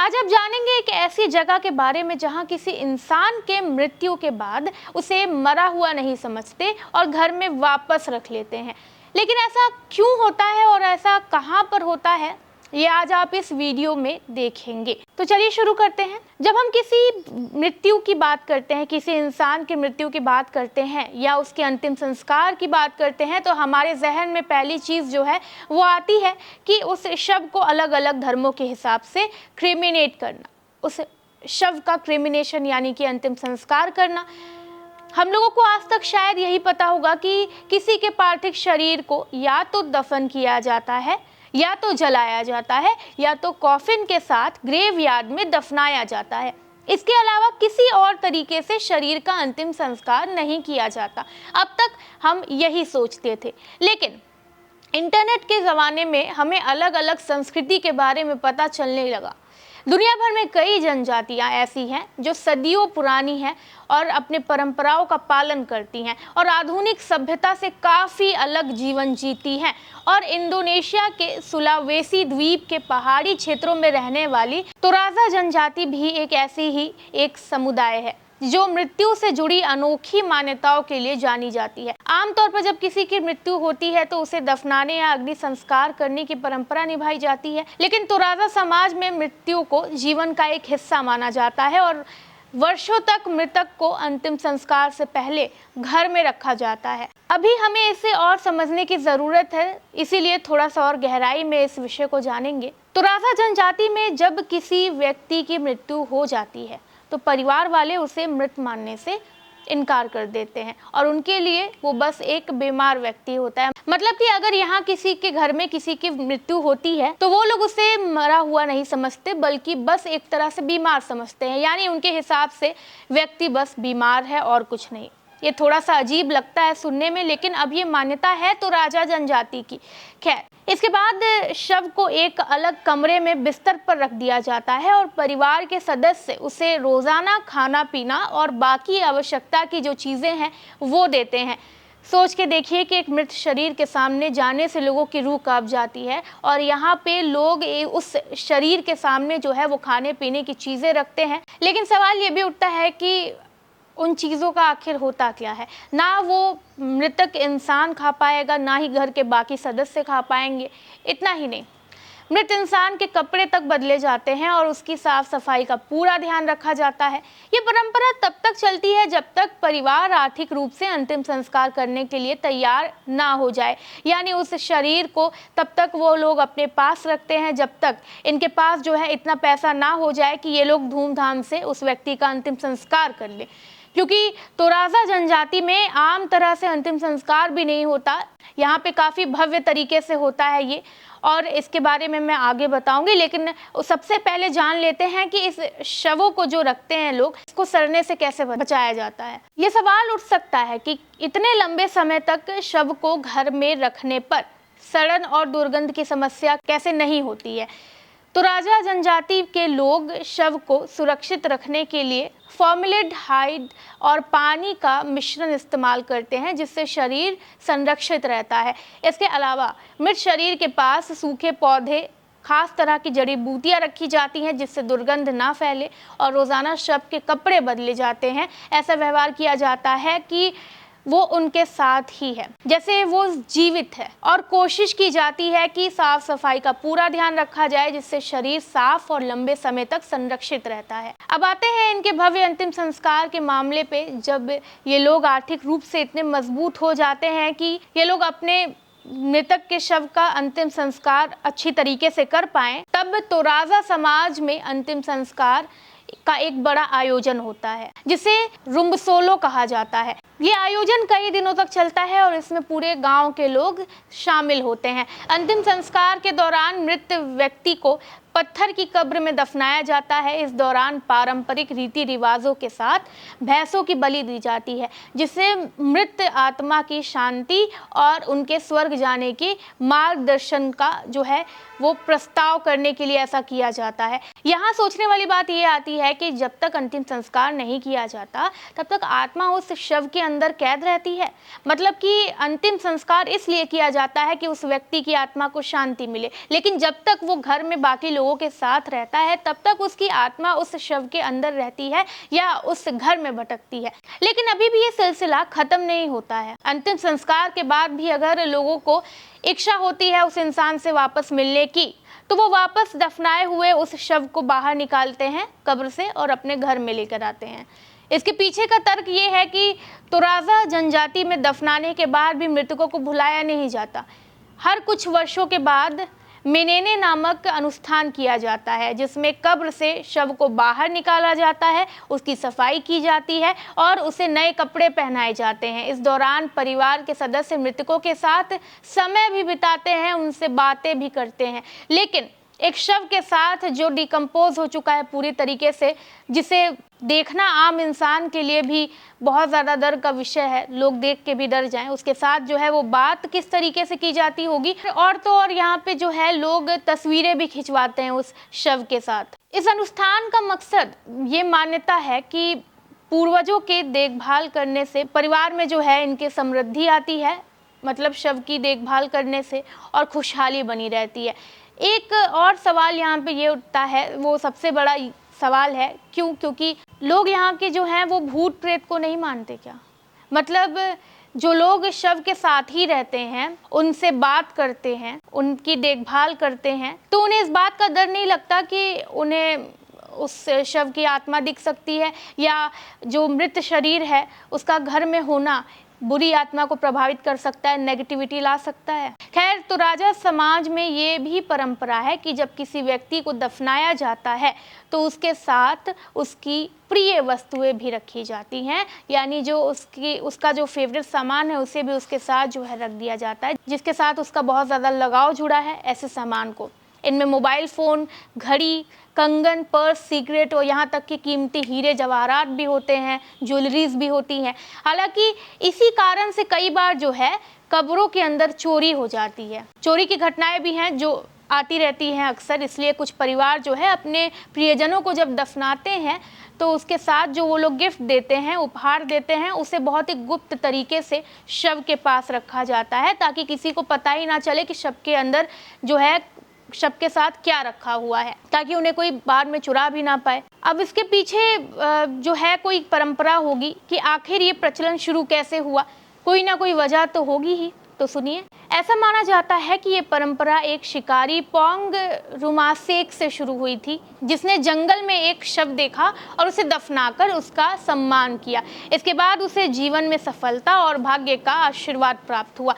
आज आप जानेंगे एक ऐसी जगह के बारे में जहां किसी इंसान के मृत्यु के बाद उसे मरा हुआ नहीं समझते और घर में वापस रख लेते हैं। लेकिन ऐसा क्यों होता है और ऐसा कहां पर होता है, ये आज आप इस वीडियो में देखेंगे। तो चलिए शुरू करते हैं। जब हम किसी मृत्यु की बात करते हैं, किसी इंसान की मृत्यु की बात करते हैं या उसके अंतिम संस्कार की बात करते हैं, तो हमारे जहन में पहली चीज़ जो है वो आती है कि उस शव को अलग अलग धर्मों के हिसाब से क्रिमिनेट करना, उस शव का क्रिमिनेशन यानी कि अंतिम संस्कार करना। हम लोगों को आज तक शायद यही पता होगा कि किसी के पार्थिव शरीर को या तो दफन किया जाता है, या तो जलाया जाता है, या तो कॉफिन के साथ ग्रेवयार्ड में दफनाया जाता है। इसके अलावा किसी और तरीके से शरीर का अंतिम संस्कार नहीं किया जाता। अब तक हम यही सोचते थे, लेकिन इंटरनेट के ज़माने में हमें अलग अलग संस्कृति के बारे में पता चलने लगा। दुनिया भर में कई जनजातियां ऐसी हैं जो सदियों पुरानी हैं और अपने परंपराओं का पालन करती हैं और आधुनिक सभ्यता से काफ़ी अलग जीवन जीती हैं। और इंडोनेशिया के सुलावेसी द्वीप के पहाड़ी क्षेत्रों में रहने वाली तोराजा जनजाति भी एक ऐसी ही एक समुदाय है जो मृत्यु से जुड़ी अनोखी मान्यताओं के लिए जानी जाती है। आमतौर पर जब किसी की मृत्यु होती है तो उसे दफनाने या अग्नि संस्कार करने की परंपरा निभाई जाती है, लेकिन तोराजा समाज में मृत्यु को जीवन का एक हिस्सा माना जाता है और वर्षों तक मृतक को अंतिम संस्कार से पहले घर में रखा जाता है। अभी हमें इसे और समझने की ज़रूरत है, इसीलिए थोड़ा सा और गहराई में इस विषय को जानेंगे। तोराजा जनजाति में जब किसी व्यक्ति की मृत्यु हो जाती है तो परिवार वाले उसे मृत मानने से इनकार कर देते हैं और उनके लिए वो बस एक बीमार व्यक्ति होता है। मतलब कि अगर यहाँ किसी के घर में किसी की मृत्यु होती है तो वो लोग उसे मरा हुआ नहीं समझते, बल्कि बस एक तरह से बीमार समझते हैं। यानी उनके हिसाब से व्यक्ति बस बीमार है और कुछ नहीं। ये थोड़ा सा अजीब लगता है सुनने में, लेकिन अब ये मान्यता है तोराजा जनजाति की। खैर, इसके बाद शव को एक अलग कमरे में बिस्तर पर रख दिया जाता है और परिवार के सदस्य उसे रोज़ाना खाना पीना और बाकी आवश्यकता की जो चीज़ें हैं वो देते हैं। सोच के देखिए कि एक मृत शरीर के सामने जाने से लोगों की रूह कांप जाती है और यहाँ पे लोग उस शरीर के सामने जो है वो खाने पीने की चीज़ें रखते हैं। लेकिन सवाल ये भी उठता है कि उन चीज़ों का आखिर होता क्या है। ना वो मृतक इंसान खा पाएगा, ना ही घर के बाकी सदस्य खा पाएंगे। इतना ही नहीं, मृत इंसान के कपड़े तक बदले जाते हैं और उसकी साफ सफाई का पूरा ध्यान रखा जाता है। ये परंपरा तब तक चलती है जब तक परिवार आर्थिक रूप से अंतिम संस्कार करने के लिए तैयार ना हो जाए। यानी उस शरीर को तब तक वो लोग अपने पास रखते हैं जब तक इनके पास जो है इतना पैसा ना हो जाए कि ये लोग धूमधाम से उस व्यक्ति का अंतिम संस्कार कर ले। क्योंकि तोराजा जनजाति में आम तरह से अंतिम संस्कार भी नहीं होता, यहाँ पे काफ़ी भव्य तरीके से होता है ये, और इसके बारे में मैं आगे बताऊंगी। लेकिन सबसे पहले जान लेते हैं कि इस शवों को जो रखते हैं लोग, इसको सड़ने से कैसे बचाया जाता है। ये सवाल उठ सकता है कि इतने लंबे समय तक शव को घर में रखने पर सड़न और दुर्गंध की समस्या कैसे नहीं होती है। तोराजा जनजाति के लोग शव को सुरक्षित रखने के लिए फॉर्मेल्डिहाइड और पानी का मिश्रण इस्तेमाल करते हैं, जिससे शरीर संरक्षित रहता है। इसके अलावा मृत शरीर के पास सूखे पौधे, खास तरह की जड़ी बूटियां रखी जाती हैं जिससे दुर्गंध ना फैले, और रोज़ाना शव के कपड़े बदले जाते हैं। ऐसा व्यवहार किया जाता है कि वो उनके साथ ही है, जैसे वो जीवित है, और कोशिश की जाती है कि साफ सफाई का पूरा ध्यान रखा जाए जिससे शरीर साफ और लंबे समय तक संरक्षित रहता है। अब आते हैं इनके भव्य अंतिम संस्कार के मामले पे। जब ये लोग आर्थिक रूप से इतने मजबूत हो जाते हैं कि ये लोग अपने मृतक के शव का अंतिम संस्कार अच्छी तरीके से कर पाएं, तब तोराजा समाज में अंतिम संस्कार का एक बड़ा आयोजन होता है जिसे रुम्बसोलो कहा जाता है। ये आयोजन कई दिनों तक चलता है और इसमें पूरे गांव के लोग शामिल होते हैं। अंतिम संस्कार के दौरान मृत व्यक्ति को पत्थर की कब्र में दफनाया जाता है। इस दौरान पारंपरिक रीति रिवाजों के साथ भैंसों की बलि दी जाती है, जिससे मृत आत्मा की शांति और उनके स्वर्ग जाने की मार्गदर्शन का जो है वो प्रस्ताव करने के लिए ऐसा किया जाता है। यहाँ सोचने वाली बात ये आती है कि जब तक अंतिम संस्कार नहीं किया जाता तब तक आत्मा उस शव के अंदर कैद रहती है। मतलब कि अंतिम संस्कार इसलिए किया जाता है कि उस व्यक्ति की आत्मा को शांति मिले, लेकिन जब तक वो घर में बाकी लोगों के साथ रहता है तब तक उसकी आत्मा उस शव के अंदर रहती है या उस घर में भटकती है। लेकिन अभी भी ये सिलसिला खत्म नहीं होता है। अंतिम संस्कार के बाद भी अगर लोगों को इच्छा होती है उस इंसान से वापस मिलने की, तो वो वापस दफनाए हुए उस शव को बाहर निकालते हैं कब्र से और अपने घर में लेकर आते हैं। इसके पीछे का तर्क ये है कि तोराजा जनजाति में दफनाने के बाद भी मृतकों को भुलाया नहीं जाता। हर कुछ वर्षों के बाद मेनेने नामक अनुष्ठान किया जाता है, जिसमें कब्र से शव को बाहर निकाला जाता है, उसकी सफाई की जाती है और उसे नए कपड़े पहनाए जाते हैं। इस दौरान परिवार के सदस्य मृतकों के साथ समय भी बिताते हैं, उनसे बातें भी करते हैं। लेकिन एक शव के साथ जो डिकम्पोज हो चुका है पूरी तरीके से, जिसे देखना आम इंसान के लिए भी बहुत ज़्यादा डर का विषय है, लोग देख के भी डर जाएं, उसके साथ जो है वो बात किस तरीके से की जाती होगी। और तो और यहाँ पे जो है लोग तस्वीरें भी खिंचवाते हैं उस शव के साथ। इस अनुष्ठान का मकसद ये मान्यता है कि पूर्वजों के देखभाल करने से परिवार में जो है इनके समृद्धि आती है, मतलब शव की देखभाल करने से, और खुशहाली बनी रहती है। एक और सवाल यहाँ पे ये उठता है, वो सबसे बड़ा सवाल है, क्योंकि लोग यहाँ के जो हैं वो भूत प्रेत को नहीं मानते क्या? मतलब जो लोग शव के साथ ही रहते हैं, उनसे बात करते हैं, उनकी देखभाल करते हैं, तो उन्हें इस बात का डर नहीं लगता कि उन्हें उस शव की आत्मा दिख सकती है या जो मृत शरीर है उसका घर में होना बुरी आत्मा को प्रभावित कर सकता है, नेगेटिविटी ला सकता है। खैर, तो राजा समाज में ये भी परंपरा है कि जब किसी व्यक्ति को दफनाया जाता है तो उसके साथ उसकी प्रिय वस्तुएं भी रखी जाती हैं, यानी जो उसका जो फेवरेट सामान है उसे भी उसके साथ जो है रख दिया जाता है, जिसके साथ उसका बहुत ज़्यादा लगाव जुड़ा है ऐसे सामान को। इनमें मोबाइल फ़ोन, घड़ी, कंगन, पर्स, सिगरेट और यहाँ तक कि कीमती हीरे जवाहरात भी होते हैं, ज्वेलरीज भी होती हैं। हालांकि इसी कारण से कई बार जो है कब्रों के अंदर चोरी हो जाती है। चोरी की घटनाएं भी हैं जो आती रहती हैं अक्सर, इसलिए कुछ परिवार जो है अपने प्रियजनों को जब दफनाते हैं तो उसके साथ जो वो लोग गिफ्ट देते हैं, उपहार देते हैं, उसे बहुत ही गुप्त तरीके से शव के पास रखा जाता है, ताकि किसी को पता ही ना चले कि शव के अंदर जो है शव के साथ क्या रखा हुआ है, ताकि उन्हें कोई बाद में चुरा भी ना पाए। अब इसके पीछे जो है कोई परंपरा होगी कि आखिर ये प्रचलन शुरू कैसे हुआ, कोई ना कोई वजह तो होगी ही। तो सुनिए, ऐसा माना जाता है कि ये परंपरा एक शिकारी पोंग रुमासेक से शुरू हुई थी, जिसने जंगल में एक शव देखा और उसे दफनाकर उसका सम्मान किया। इसके बाद उसे जीवन में सफलता और भाग्य का आशीर्वाद प्राप्त हुआ।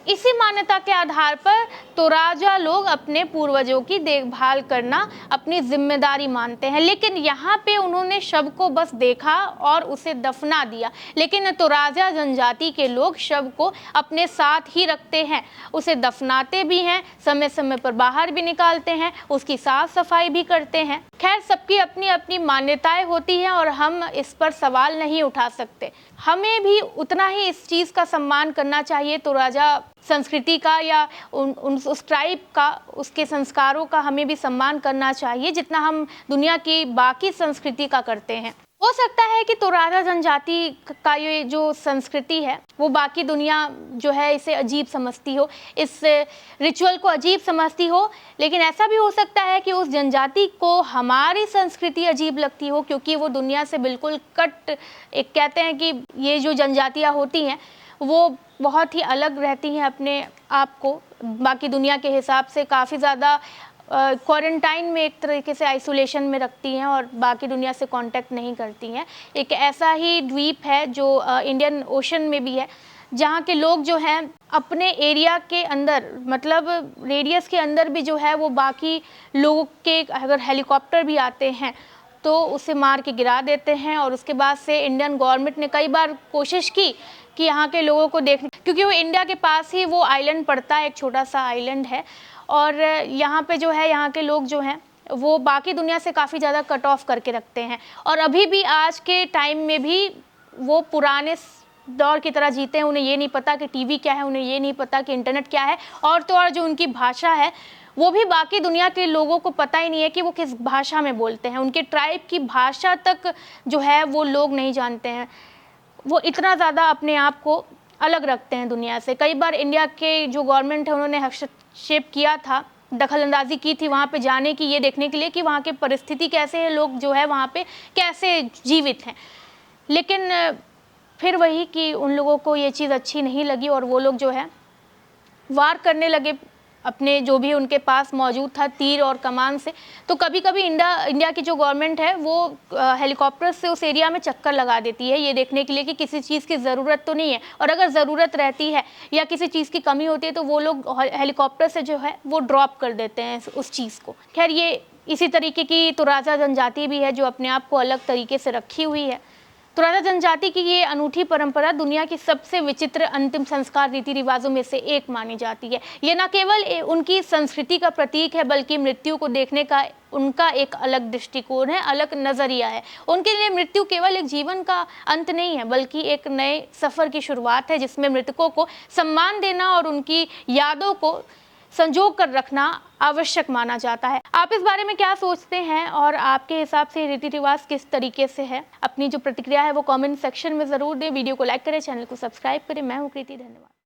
इसी मान्यता के आधार पर तोराजा लोग अपने पूर्वजों की देखभाल करना अपनी जिम्मेदारी मानते हैं, लेकिन यहाँ पे उन्होंने शव को बस देखा और उसे दफना दिया। लेकिन तोराजा जनजाति के लोग शव को अपने साथ ही रखते हैं, उसे दफनाते भी हैं, समय समय पर बाहर भी निकालते हैं, उसकी साफ सफाई भी करते हैं। खैर, सबकी अपनी अपनी मान्यताएं होती हैं और हम इस पर सवाल नहीं उठा सकते। हमें भी उतना ही इस चीज़ का सम्मान करना चाहिए, तोराजा संस्कृति का या उस ट्राइब का, उसके संस्कारों का हमें भी सम्मान करना चाहिए, जितना हम दुनिया की बाकी संस्कृति का करते हैं। हो सकता है कि तोराजा जनजाति का ये जो संस्कृति है वो बाकी दुनिया जो है इसे अजीब समझती हो, इस रिचुअल को अजीब समझती हो, लेकिन ऐसा भी हो सकता है कि उस जनजाति को हमारी संस्कृति अजीब लगती हो, क्योंकि वो दुनिया से बिल्कुल कट, एक कहते हैं कि ये जो जनजातियाँ होती हैं वो बहुत ही अलग रहती हैं अपने आप को बाकी दुनिया के हिसाब से, काफ़ी ज़्यादा क्वारंटाइन में एक तरीके से आइसोलेशन में रखती हैं और बाकी दुनिया से कांटेक्ट नहीं करती हैं। एक ऐसा ही द्वीप है जो इंडियन ओशन में भी है, जहाँ के लोग जो हैं अपने एरिया के अंदर, मतलब रेडियस के अंदर भी जो है वो बाकी लोगों के अगर हेलीकॉप्टर भी आते हैं तो उसे मार के गिरा देते हैं। और उसके बाद से इंडियन गवर्नमेंट ने कई बार कोशिश की कि यहाँ के लोगों को देखने, क्योंकि वो इंडिया के पास ही वो आइलैंड पड़ता है, एक छोटा सा आइलैंड है, और यहाँ पे जो है यहाँ के लोग जो हैं वो बाकी दुनिया से काफ़ी ज़्यादा कट ऑफ करके रखते हैं। और अभी भी आज के टाइम में भी वो पुराने दौर की तरह जीते हैं। उन्हें ये नहीं पता कि टीवी क्या है, उन्हें ये नहीं पता कि इंटरनेट क्या है, और तो और जो उनकी भाषा है वो भी बाकी दुनिया के लोगों को पता ही नहीं है कि वो किस भाषा में बोलते हैं। उनके ट्राइब की भाषा तक जो है वो लोग नहीं जानते हैं। वो इतना ज़्यादा अपने आप को अलग रखते हैं दुनिया से। कई बार इंडिया के जो गवर्नमेंट है उन्होंने हस्तक्षेप किया था, दखलंदाजी की थी वहाँ पे जाने की, ये देखने के लिए कि वहाँ की परिस्थिति कैसे है, लोग जो है वहाँ पे कैसे जीवित हैं। लेकिन फिर वही कि उन लोगों को ये चीज़ अच्छी नहीं लगी और वो लोग जो है वार करने लगे अपने जो भी उनके पास मौजूद था तीर और कमान से। तो कभी कभी इंडिया की जो गवर्नमेंट है वो हेलीकॉप्टर से उस एरिया में चक्कर लगा देती है, ये देखने के लिए कि किसी चीज़ की ज़रूरत तो नहीं है, और अगर ज़रूरत रहती है या किसी चीज़ की कमी होती है तो वो लोग हेलीकॉप्टर से जो है वो ड्रॉप कर देते हैं उस चीज़ को। खैर, ये इसी तरीके की तुराजा जनजाति भी है जो अपने आप को अलग तरीके से रखी हुई है। तुराजा जनजाति की ये अनूठी परंपरा दुनिया की सबसे विचित्र अंतिम संस्कार रीति रिवाजों में से एक मानी जाती है। ये न केवल उनकी संस्कृति का प्रतीक है बल्कि मृत्यु को देखने का उनका एक अलग दृष्टिकोण है, अलग नज़रिया है। उनके लिए मृत्यु केवल एक जीवन का अंत नहीं है बल्कि एक नए सफ़र की शुरुआत है जिसमें मृतकों को सम्मान देना और उनकी यादों को संजो कर रखना आवश्यक माना जाता है। आप इस बारे में क्या सोचते हैं और आपके हिसाब से रीति रिवाज किस तरीके से है? अपनी जो प्रतिक्रिया है वो कमेंट सेक्शन में ज़रूर दें। वीडियो को लाइक करें, चैनल को सब्सक्राइब करें। मैं हूँ कृति, धन्यवाद।